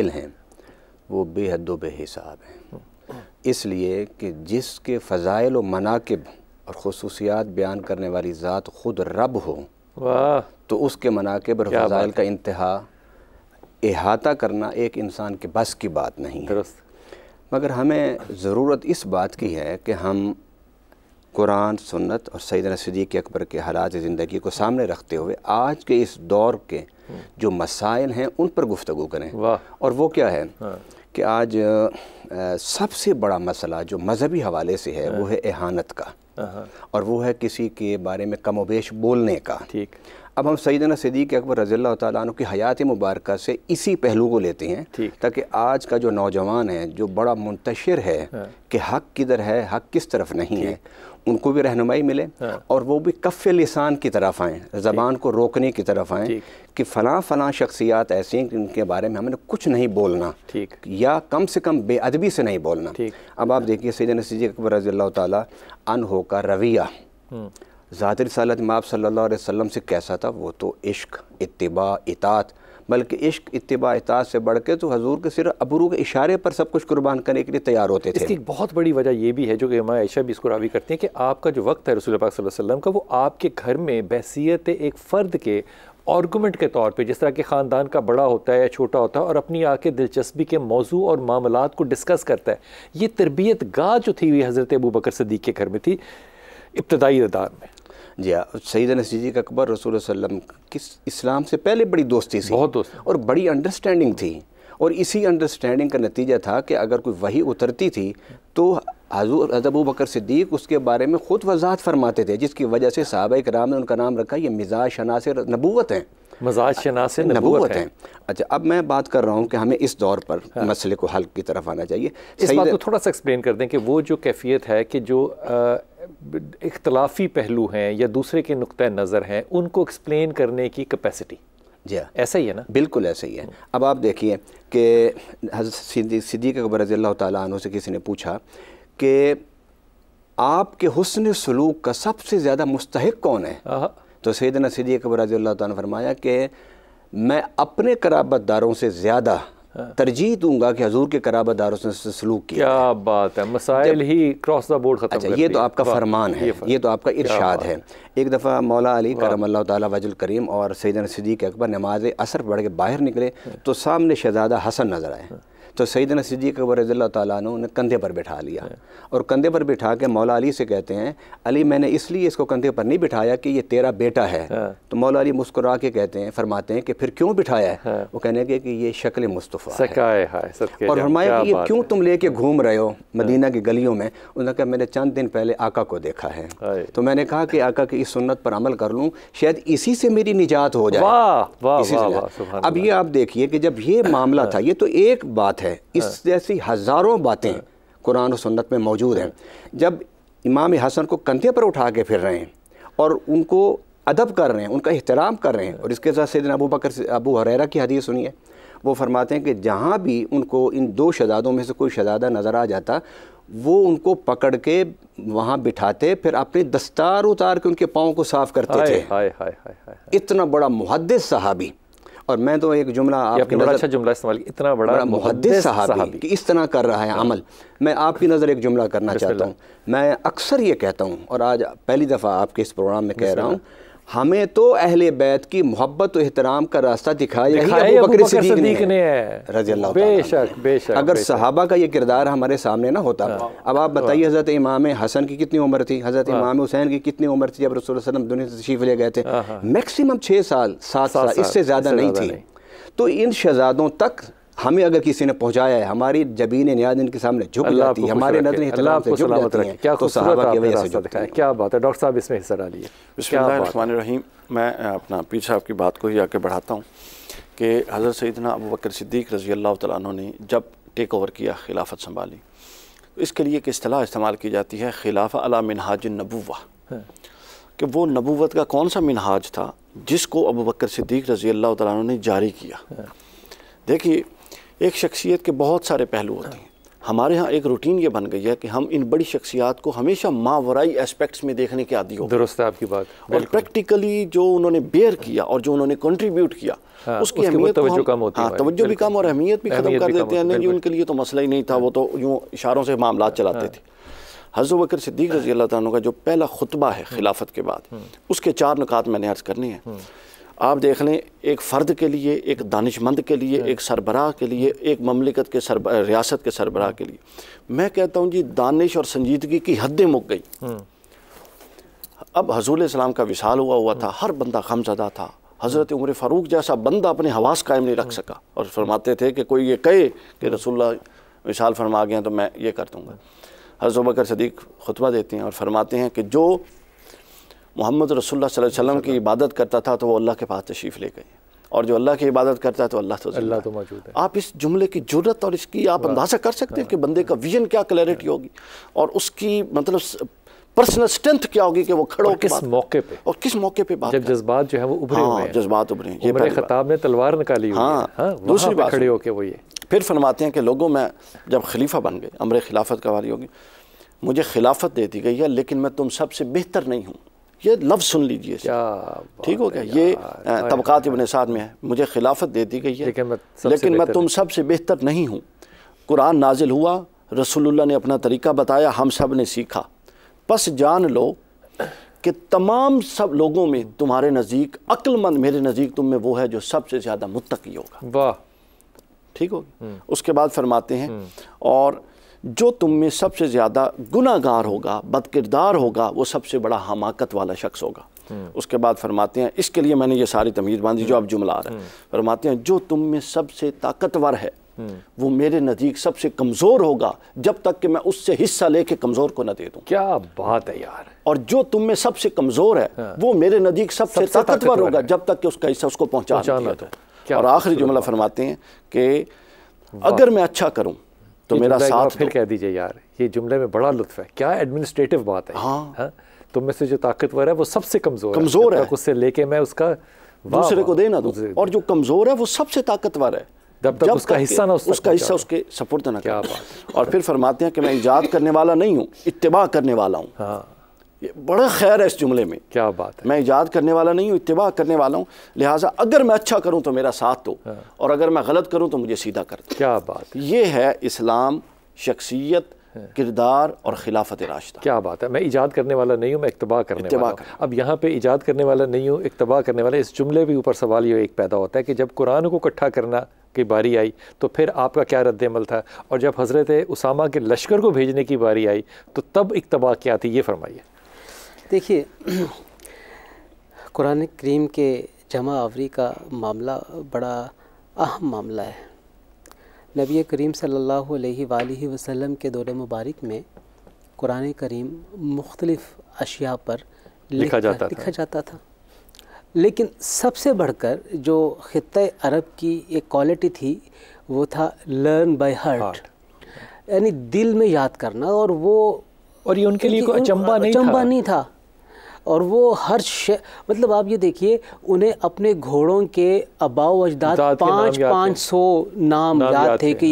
ہیں وہ بے حد و بے حساب ہیں، اس لیے کہ جس کے فضائل و مناقب اور خصوصیات بیان کرنے والی ذات خود رب ہو تو اس کے مناقب اور فضائل کا انتہا احاطہ کرنا ایک انسان کے بس کی بات نہیں ہے۔ مگر ہمیں ضرورت اس بات کی ہے کہ ہم قرآن، سنت اور سیدنا صدیق اکبر کے حالات زندگی کو سامنے رکھتے ہوئے آج کے اس دور کے جو مسائل ہیں ان پر گفتگو کریں۔ اور وہ کیا ہے کہ آج سب سے بڑا مسئلہ جو مذہبی حوالے سے ہے وہ ہے اہانت کا، اور وہ ہے کسی کے بارے میں کم و بیش بولنے کا۔ اب ہم سیدنا صدیق اکبر رضی اللہ تعالیٰ عنہ کی حیات مبارکہ سے اسی پہلو کو لیتے ہیں تاکہ آج کا جو نوجوان ہے جو بڑا منتشر ہے کہ حق کدھر ہے، حق کس طرف نہیں ہے، ان کو بھی رہنمائی ملے اور وہ بھی کف لسان کی طرف آئیں، زبان کو روکنے کی طرف آئیں کہ فلاں شخصیات ایسی ہیں ان کے بارے میں ہمیں کچھ نہیں بولنا یا کم سے کم بے ادبی سے نہیں بولنا۔ اب آپ دیکھیے سیدنا صدیق اکبر رضی اللہ تعالیٰ عنہ کا رویہ ذات رسالت مآب صلی اللہ علیہ وسلم سے کیسا تھا؟ وہ تو عشق، اتباع، اطاعت، بلکہ عشق، اتباع، اطاعت سے بڑھ کے تو حضور کے صرف ابرو کے اشارے پر سب کچھ قربان کرنے کے لیے تیار ہوتے تھے۔ اس کی ایک بہت بڑی وجہ یہ بھی ہے جو کہ امام عائشہ بھی اس کو راوی کرتے ہیں کہ آپ کا جو وقت ہے رسول پاک صلی اللہ علیہ وسلم کا، وہ آپ کے گھر میں بحیثیت ایک فرد کے آرگومنٹ کے طور پہ، جس طرح کہ خاندان کا بڑا ہوتا ہے یا چھوٹا ہوتا ہے اور اپنی آ کے دلچسپی کے موضوع اور معاملات کو ڈسکس کرتا ہے، یہ تربیت گاہ جو تھی ہوئی حضرت ابوبکر صدیق کے گھر میں تھی ابتدائی دور میں۔ جی ہاں، سیدنا صدیق اکبر رسول اللہ علیہ وسلم کی اسلام سے پہلے بڑی دوستی تھی، بہت دوستی اور بڑی انڈرسٹینڈنگ تھی، اور اسی انڈرسٹینڈنگ کا نتیجہ تھا کہ اگر کوئی وحی اترتی تھی تو حضرت ابوبکر صدیق اس کے بارے میں خود وضاحت فرماتے تھے، جس کی وجہ سے صحابہ کرام نے ان کا نام رکھا یہ مزاج شناس نبوت ہیں، مزاج شناس نبوت ہیں۔ اچھا، اب میں بات کر رہا ہوں کہ ہمیں اس دور پر مسئلے کو حل کی طرف آنا چاہیے۔ اس بات کو تھوڑا سا ایکسپلین کر دیں کہ وہ جو کیفیت ہے کہ جو اختلافی پہلو ہیں یا دوسرے کے نقطہ نظر ہیں ان کو ایکسپلین کرنے کی کیپیسٹی، جی ہاں ایسا ہی ہے نا؟ بالکل ایسا ہی ہے۔ اب آپ دیکھیے کہ حضرت صدیق اکبر رضی اللہ تعالیٰ عنہ سے کسی نے پوچھا کہ آپ کے حسن سلوک کا سب سے زیادہ مستحق کون ہے؟ تو سیدنا صدیق اکبر رضی اللہ تعالیٰ نے فرمایا کہ میں اپنے قرابت داروں سے زیادہ ترجیح دوں گا کہ حضور کے قرابت داروں سے سلوک کیا۔ کیا بات ہے، مسائل ہی کراس دا بورڈ ختم کر دیا۔ یہ تو آپ کا فرمان ہے، یہ تو آپ کا ارشاد ہے۔ ایک دفعہ مولا علی کرم اللہ تعالیٰ وجہ الکریم اور سیدنا صدیق اکبر نماز عصر پڑھ کے باہر نکلے تو سامنے شہزادہ حسن نظر آئے، تو سیدنا صدیق اکبر رضی اللہ تعالیٰ عنہ نے کندھے پر بٹھا لیا، اور کندھے پر بٹھا کے مولا علی سے کہتے ہیں علی میں نے اس لیے اس کو کندھے پر نہیں بٹھایا کہ یہ تیرا بیٹا ہے۔ تو مولا علی مسکرا کے کہتے ہیں، فرماتے ہیں کہ پھر کیوں بٹھایا ہے؟ وہ کہنے کہ یہ شکل مصطفیٰ ہے، اور فرمایا کہ یہ کیوں تم لے کے گھوم رہے ہو مدینہ کی گلیوں میں؟ انہوں نے کہا میں نے چند دن پہلے آقا کو دیکھا ہے، تو میں نے کہا کہ آقا کی اس سنت پر عمل کر لوں، شاید اسی سے میری نجات ہو جائے۔ اب یہ آپ دیکھیے کہ جب یہ معاملہ تھا، یہ تو ایک بات ہے، اس جیسی ہزاروں باتیں قرآن و سنت میں موجود ہیں۔ جب امام حسن کو کندھے پر اٹھا کے پھر رہے ہیں اور ان کو ادب کر رہے ہیں، ان کا احترام کر رہے ہیں، اور اس کے ساتھ سیدنا ابو ہریرہ کی حدیث سنیے، وہ فرماتے ہیں کہ جہاں بھی ان کو ان دو شہزادوں میں سے کوئی شہزادہ نظر آ جاتا وہ ان کو پکڑ کے وہاں بٹھاتے، پھر اپنے دستار اتار کے ان کے پاؤں کو صاف کرتے تھے۔ اتنا بڑا محدث صحابی، اور میں تو ایک جملہ آپ کی بڑا اچھا جملہ استعمال کیا، اتنا بڑا محدث صحابی کہ اس طرح کر رہا ہے عمل۔ میں آپ کی نظر ایک جملہ کرنا چاہتا ہوں، میں اکثر یہ کہتا ہوں اور آج پہلی دفعہ آپ کے اس پروگرام میں کہہ رہا ہوں، ہمیں تو اہل بیت کی محبت و احترام کا راستہ دکھایا ہی ابوبکر صدیق نے رضی اللہ تعالیٰ عنہ۔ اگر صحابہ کا یہ کردار ہمارے سامنے نہ ہوتا، اب آپ بتائیے حضرت امام حسن کی کتنی عمر تھی، حضرت امام حسین کی کتنی عمر تھی جب رسول اللہ علیہ وسلم دنیا سے تشریف لے گئے تھے؟ میکسیمم 6 سال 7 سال، اس سے زیادہ نہیں تھی۔ تو ان شہزادوں تک ہمیں اگر کسی نے پہنچایا ہے، ہماری جبین نیاز ان کے سامنے جھک جاتی ہے، ہمارے نظریں احترام سے جھک جاتی ہیں، تو صحابہ کی وجہ سے جھکتی ہیں۔ کیا بات ہے ڈاکٹر صاحب، اس میں حصہ ڈالیے۔ بسم اللہ الرحمن الرحیم۔ میں اپنا پیر صاحب کی بات کو ہی آگے بڑھاتا ہوں کہ حضرت سیدنا ابوبکر صدیق رضی اللہ تعالیٰ عنہ نے جب ٹیک اوور کیا، خلافت سنبھالی، اس کے لیے ایک اصطلاح استعمال کی جاتی ہے خلافہ علی منہاج النبوہ، کہ وہ نبوت کا کون سا منہاج تھا جس کو ابوبکر صدیق رضی اللہ تعالیٰ عنہ نے جاری کیا۔ دیکھیے، ایک شخصیت کے بہت سارے پہلو ہوتے ہیں۔ ہمارے ہاں ایک روٹین یہ بن گئی ہے کہ ہم ان بڑی شخصیات کو ہمیشہ ماورائی ایسپیکٹس میں دیکھنے کے عادی ہو. درست ہے آپ کی بات. اور پریکٹیکلی جو انہوں نے بیئر کیا اور جو انہوں نے کنٹریبیوٹ کیا اس کی اہمیت توجہ کم ہوتی ہے. توجہ بھی کم اور اہمیت بھی ختم کر دیتے ہیں. نہیں ان کے لیے تو مسئلہ ہی نہیں تھا, وہ تو یوں اشاروں سے معاملات چلاتے تھے. حضرت بکر صدیق رضی اللہ تعالیٰ عنہ کا جو پہلا خطبہ ہے خلافت کے بعد, اس کے 4 نکات میں نے عرض کرنے ہیں. آپ دیکھ لیں, ایک فرد کے لیے, ایک دانش مند کے لیے, ایک سربراہ کے لیے, ایک مملکت کے ریاست کے سربراہ کے لیے, میں کہتا ہوں جی دانش اور سنجیدگی کی حدیں مک گئی. اب حضور علیہ السلام کا وصال ہوا تھا, ہر بندہ غمزدہ تھا. حضرت عمر فاروق جیسا بندہ اپنے حواس قائم نہیں رکھ سکا, اور فرماتے تھے کہ کوئی یہ کہے کہ رسول اللہ وصال فرما گئے ہیں تو میں یہ کر دوں گا. حضرت بکر صدیق خطبہ دیتے ہیں اور فرماتے ہیں کہ جو محمد رسول اللہ صلی اللہ علیہ وسلم کی عبادت کرتا تھا تو وہ اللہ کے پاس تشریف لے گئے, اور جو اللہ کی عبادت کرتا ہے تو اللہ تو موجود ہے. آپ اس جملے کی جرت اور اس کی آپ اندازہ کر سکتے ہیں کہ بندے کا ویژن کیا کلیئرٹی ہوگی, اور اس کی مطلب پرسنل اسٹرینتھ کیا ہوگی کہ وہ کھڑوں کس موقع پہ, اور کس موقع پہ بات, جب جذبات جو ہیں وہ ابھرے ہوئے ہیں. جذبات ابھرے ہیں. عمر خطاب نے تلوار نکالی ہوئی ہے, دوسری بات کھڑے ہو کے وہ یہ پھر فرماتے ہیں کہ لوگوں میں جب خلیفہ بن گئے, امر خلافت کا واری ہوگی, مجھے خلافت دے دی گئی ہے لیکن میں تم سب سے بہتر نہیں ہوں. یہ لفظ سن لیجئے, ٹھیک ہو گیا, یہ طبقات ابن سعد میں ہے. مجھے خلافت دے دی گئی ہے لیکن میں تم سب سے بہتر نہیں ہوں. قرآن نازل ہوا, رسول اللہ نے اپنا طریقہ بتایا, ہم سب نے سیکھا. پس جان لو کہ تمام سب لوگوں میں تمہارے نزدیک عقل مند میرے نزدیک تم میں وہ ہے جو سب سے زیادہ متقی ہوگا. واہ, ٹھیک ہوگی. اس کے بعد فرماتے ہیں اور جو تم میں سب سے زیادہ گناہ گار ہوگا, بد کردار ہوگا, وہ سب سے بڑا حماقت والا شخص ہوگا. اس کے بعد فرماتے ہیں, اس کے لیے میں نے یہ ساری تمیز باندھی جو اب جملہ آ رہا ہے, فرماتے ہیں جو تم میں سب سے طاقتور ہے وہ میرے نزدیک سب سے کمزور ہوگا جب تک کہ میں اس سے حصہ لے کے کمزور کو نہ دے دوں. کیا بات ہے یار. اور جو تم میں سب سے کمزور ہے وہ میرے نزدیک سب سے طاقتور ہوگا جب تک کہ اس کا حصہ اس کو پہنچا نہ دے. اور آخری جملہ فرماتے ہیں کہ اگر میں اچھا کروں تو میرا ساتھ پھر کہہ دیجئے یار, یہ جملے میں بڑا لطف ہے. کیا ایڈمنسٹریٹو بات ہے. ہاں, تم میں سے جو طاقتور ہے وہ سب سے کمزور ہے, اس سے لے کے میں اس کا دوسرے کو دے نہ دوں, اور جو کمزور ہے وہ سب سے طاقتور ہے جب تک اس کا حصہ نہ اس کا حصہ اس کے سپرد نہ کرے. اور پھر فرماتے ہیں کہ میں ایجاد کرنے والا نہیں ہوں, اتباع کرنے والا ہوں. یہ بڑا خیر ہے اس جملے میں. کیا بات ہے. میں ایجاد کرنے والا نہیں ہوں, اتباع کرنے والا ہوں, لہٰذا اگر میں اچھا کروں تو میرا ساتھ دو, اور اگر میں غلط کروں تو مجھے سیدھا کر دو. کیا بات. یہ ہے اسلام, شخصیت, کردار اور خلافت راشدہ. کیا بات ہے. میں ایجاد کرنے والا نہیں ہوں, میں اتباع کرنے والا ہوں. اب یہاں پہ ایجاد کرنے والا نہیں ہوں, اتباع کرنے والا, اس جملے کے اوپر سوال یہ ایک پیدا ہوتا ہے کہ جب قرآن کو اکٹھا کرنا کی باری آئی تو پھر آپ کا کیا رد عمل تھا, اور جب حضرت اسامہ کے لشکر کو بھیجنے کی باری آئی تو تب اتباع کیا تھی, یہ فرمائیے. دیکھیے, قرآن کریم کے جمع آوری کا معاملہ بڑا اہم معاملہ ہے. نبی کریم صلی اللہ علیہ وآلہ وسلم کے دور مبارک میں قرآن کریم مختلف اشیاء پر لکھا جاتا تھا, لیکن سب سے بڑھ کر جو خطۂ عرب کی ایک کوالٹی تھی وہ تھا لرن بائی ہارٹ, یعنی دل میں یاد کرنا. اور یہ ان کے لیے کوئی اچنبھا نہیں تھا. اور وہ ہر مطلب آپ یہ دیکھیے, انہیں اپنے گھوڑوں کے آباء و اجداد 500 نام یاد تھے کہ